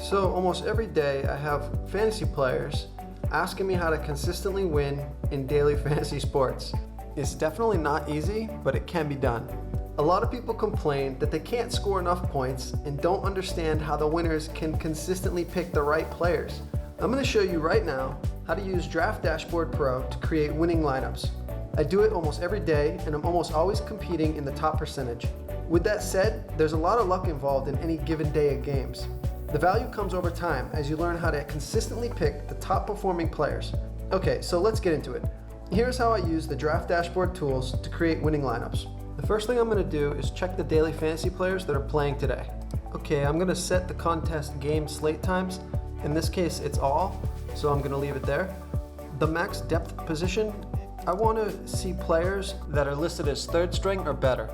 So almost every day I have fantasy players asking me how to consistently win in daily fantasy sports. It's definitely not easy, but it can be done. A lot of people complain that they can't score enough points and don't understand how the winners can consistently pick the right players. I'm going to show you right now how to use Draft Dashboard Pro to create winning lineups. I do it almost every day and I'm almost always competing in the top percentage. With that said, there's a lot of luck involved in any given day of games. The value comes over time as you learn how to consistently pick the top performing players. Okay, so let's get into it. Here's how I use the Draft Dashboard tools to create winning lineups. The first thing I'm going to do is check the daily fantasy players that are playing today. Okay, I'm going to set the contest game slate times. In this case, it's all, so I'm going to leave it there. The max depth position, I want to see players that are listed as third string or better.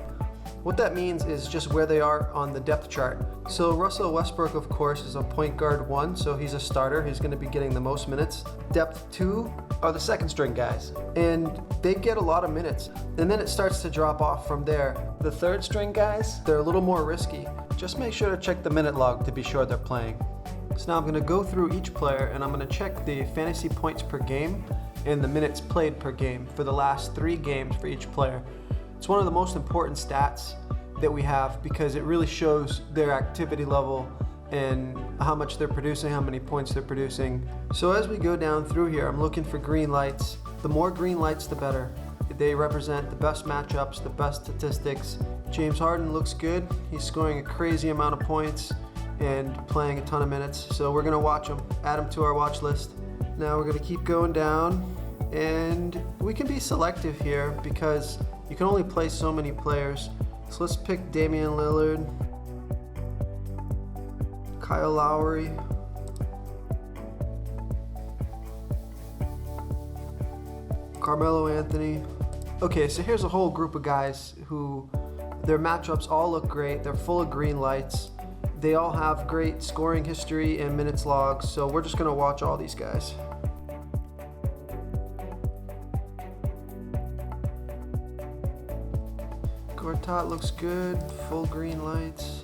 What that means is just where they are on the depth chart. So Russell Westbrook, of course, is a point guard 1, so he's a starter. He's going to be getting the most minutes. Depth 2 are the second string guys, and they get a lot of minutes. And then it starts to drop off from there. The third string guys, they're a little more risky. Just make sure to check the minute log to be sure they're playing. So now I'm going to go through each player and I'm going to check the fantasy points per game and the minutes played per game for the last 3 games for each player. It's one of the most important stats that we have because it really shows their activity level and how much they're producing, how many points they're producing. So as we go down through here, I'm looking for green lights. The more green lights, the better. They represent the best matchups, the best statistics. James Harden looks good. He's scoring a crazy amount of points and playing a ton of minutes. So we're gonna watch him, add him to our watch list. Now we're gonna keep going down and we can be selective here because you can only play so many players. So let's pick Damian Lillard, Kyle Lowry, Carmelo Anthony. Okay, so here's a whole group of guys who their matchups all look great. They're full of green lights. They all have great scoring history and minutes logs, so we're just gonna watch all these guys. Gortat looks good, full green lights.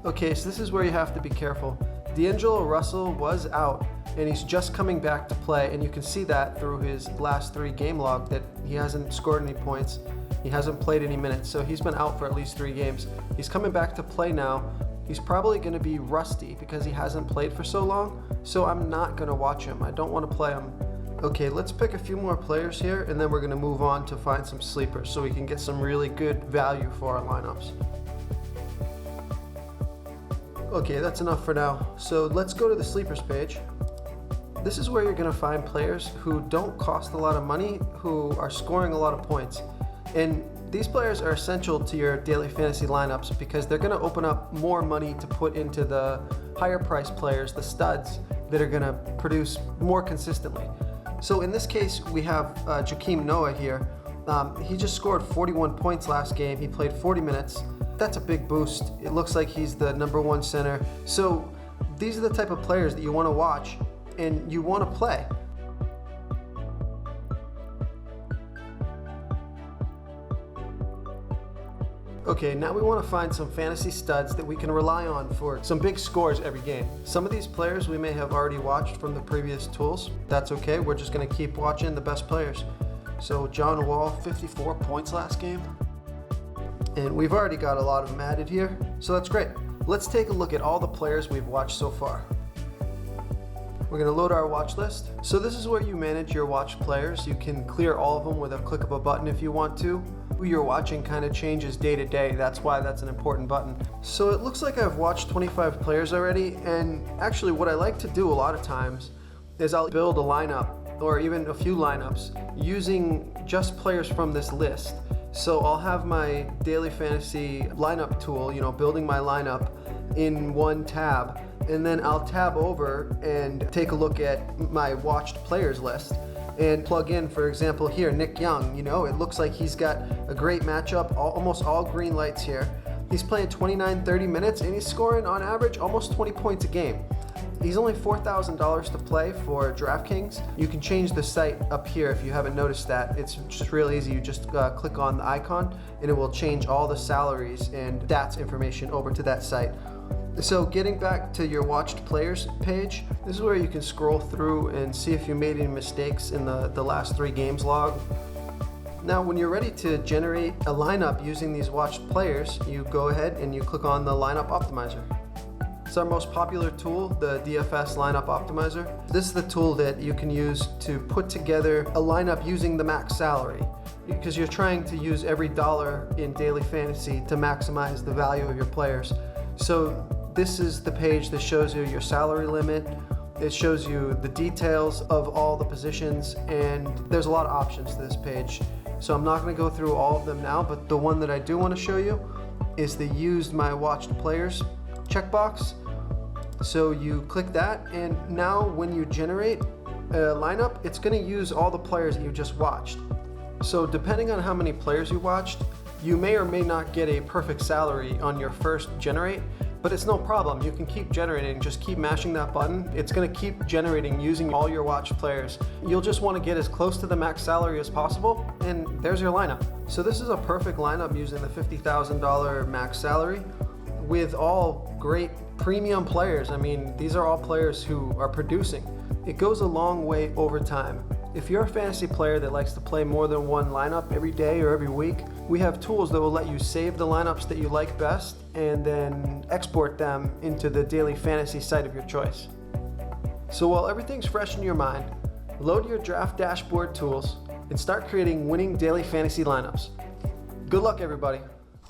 Okay, so this is where you have to be careful. D'Angelo Russell was out and he's just coming back to play, and you can see that through his last 3 game log that he hasn't scored any points. He hasn't played any minutes, so he's been out for at least 3 games. He's coming back to play now. He's probably going to be rusty because he hasn't played for so long, so I'm not going to watch him. I don't want to play him. Okay, let's pick a few more players here, and then we're going to move on to find some sleepers so we can get some really good value for our lineups. Okay, that's enough for now. So let's go to the sleepers page. This is where you're going to find players who don't cost a lot of money, who are scoring a lot of points. And these players are essential to your daily fantasy lineups because they're going to open up more money to put into the higher priced players, the studs, that are going to produce more consistently. So in this case, we have Joakim Noah here. He just scored 41 points last game. He played 40 minutes. That's a big boost. It looks like he's the #1 center. So these are the type of players that you want to watch and you want to play. Okay, now we want to find some fantasy studs that we can rely on for some big scores every game. Some of these players we may have already watched from the previous tools. That's okay, we're just going to keep watching the best players. So John Wall, 54 points last game. And we've already got a lot of them added here, so that's great. Let's take a look at all the players we've watched so far. We're going to load our watch list. So this is where you manage your watched players. You can clear all of them with a click of a button if you want to. Who you're watching kind of changes day to day. That's why that's an important button. So it looks like I've watched 25 players already, and actually what I like to do a lot of times is I'll build a lineup or even a few lineups using just players from this list. So I'll have my daily fantasy lineup tool, building my lineup in one tab, and then I'll tab over and take a look at my watched players list and plug in, for example, here, Nick Young. It looks like he's got a great matchup, almost all green lights here. He's playing 29-30 minutes and he's scoring on average almost 20 points a game. He's only $4,000 to play for DraftKings. You can change the site up here if you haven't noticed that. It's just real easy. You just click on the icon and it will change all the salaries and stats information over to that site. So getting back to your watched players page, this is where you can scroll through and see if you made any mistakes in the last 3 games log. Now when you're ready to generate a lineup using these watched players, you go ahead and you click on the lineup optimizer. It's our most popular tool, the DFS lineup optimizer. This is the tool that you can use to put together a lineup using the max salary, because you're trying to use every dollar in daily fantasy to maximize the value of your players. So this is the page that shows you your salary limit. It shows you the details of all the positions, and there's a lot of options to this page. So I'm not going to go through all of them now, but the one that I do want to show you is the used my watched players checkbox. So you click that, and now when you generate a lineup, it's going to use all the players that you just watched. So depending on how many players you watched, you may or may not get a perfect salary on your first generate, but it's no problem. You can keep generating, just keep mashing that button. It's gonna keep generating using all your watched players. You'll just wanna get as close to the max salary as possible, and there's your lineup. So this is a perfect lineup using the $50,000 max salary with all great premium players. I mean, these are all players who are producing. It goes a long way over time. If you're a fantasy player that likes to play more than one lineup every day or every week, we have tools that will let you save the lineups that you like best and then export them into the daily fantasy site of your choice. So while everything's fresh in your mind, load your draft dashboard tools and start creating winning daily fantasy lineups. Good luck, everybody.